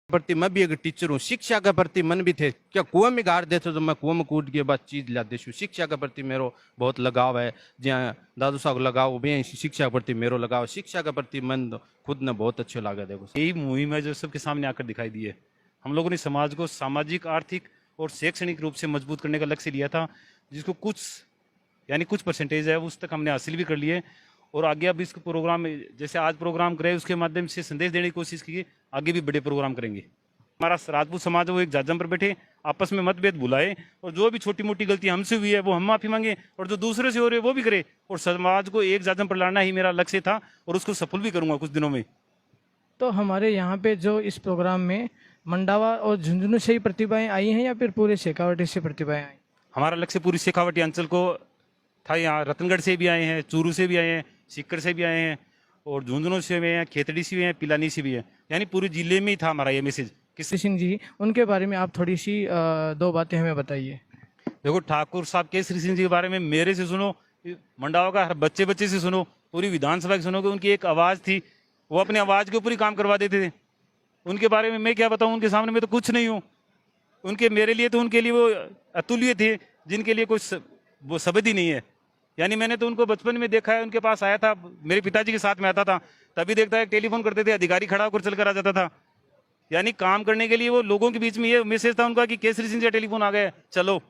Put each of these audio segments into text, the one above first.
प्रति मैं भी एक टीचर हूँ, शिक्षा के प्रति मन भी थे। क्या कुएं में गाड़ देते तो मैं कुएं में कूद के बाद चीज ला देशू। शिक्षा के प्रति मेरो बहुत लगाव है। जहाँ दादू साहब लगाव भी शिक्षा के प्रति मेरो लगाव, शिक्षा के प्रति मन खुद ने बहुत अच्छे लगा। देखो यही मुहिम है जो सबके सामने आकर दिखाई दी है। हम लोगों ने समाज को सामाजिक, आर्थिक और शैक्षणिक रूप से मजबूत करने का लक्ष्य लिया था, जिसको कुछ परसेंटेज है उस तक हमने हासिल भी कर लिए। और आगे अब इस प्रोग्राम जैसे आज प्रोग्राम करे उसके माध्यम से संदेश देने की कोशिश की, आगे भी बड़े प्रोग्राम करेंगे। हमारा राजपूत समाज है वो एक जाजम पर बैठे, आपस में मतभेद भुलाए, और जो भी छोटी मोटी गलती हमसे हुई है वो हम माफी मांगे, और जो दूसरे से हो रही है वो भी करे, और समाज को एक जाजम पर लाना ही मेरा लक्ष्य था, और उसको सफल भी करूंगा कुछ दिनों में। तो हमारे यहाँ पे जो इस प्रोग्राम में मंडावा और झुंझुनू से ही प्रतिभाएं आई हैं या फिर पूरे शेखावटी से प्रतिभाएं आई? हमारा लक्ष्य पूरी शेखावटी अंचल को था। यहाँ रतनगढ़ से भी आए हैं, चूरू से भी आए हैं, सीकर से भी आए हैं, और झुंझुनू से भी हैं, खेतड़ी से भी हैं, पिलानी से भी हैं। यानी पूरे जिले में ही था हमारा ये मैसेज। केसरी सिंह जी, उनके बारे में आप थोड़ी सी दो बातें हमें बताइए। देखो, ठाकुर साहब केसरी सिंह जी के बारे में मेरे से सुनो, मंडावा का हर बच्चे से सुनो, पूरी विधानसभा की सुनो कि उनकी एक आवाज़ थी, वो अपनी आवाज़ के ऊपर ही काम करवा देते थे। उनके बारे में मैं क्या बताऊं, उनके सामने मैं तो कुछ नहीं हूँ। उनके मेरे लिए तो उनके लिए वो अतुल्य थे, जिनके लिए कोई वो शब्द ही नहीं है। यानी मैंने तो उनको बचपन में देखा है, उनके पास आया था, मेरे पिताजी के साथ में आता था, तभी देखता है टेलीफोन करते थे, अधिकारी खड़ा होकर चलकर आ जाता था। यानी काम करने के लिए वो लोगों के बीच में ये मैसेज था उनका कि केसरी सिंह जी टेलीफोन आ गए, चलो।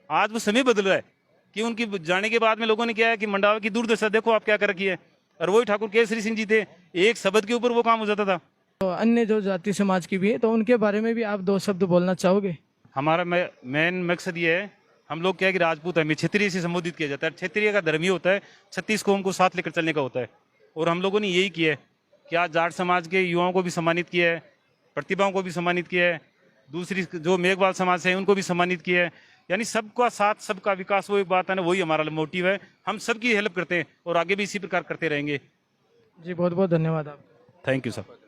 आज वो समय बदल रहा है कि उनकी जाने के बाद में लोगों ने क्या है कि मंडावा की दुर्दशा देखो आप क्या कर रखी है, और वही ठाकुर केसरी सिंह जी थे, एक शब्द के ऊपर वो काम हो जाता था। तो अन्य जो जाति समाज की भी है, तो उनके बारे में भी आप दो शब्द बोलना चाहोगे? हमारा मेन मकसद ये है, हम लोग क्या है कि राजपूत है, हमें क्षत्रिय से संबोधित किया जाता है। क्षत्रिय का धर्म ही होता है 36 कौम को साथ लेकर चलने का होता है, और हम लोगों ने यही किया है कि आज जाट समाज के युवाओं को भी सम्मानित किया है, प्रतिभाओं को भी सम्मानित किया है, दूसरी जो मेघवाल समाज से है उनको भी सम्मानित किया है। यानी सबका साथ, सबका विकास, वो एक बात है ना, वही हमारा मोटिव है। हम सबकी हेल्प करते हैं और आगे भी इसी प्रकार करते रहेंगे। जी, बहुत बहुत धन्यवाद आपका। Thank you sir.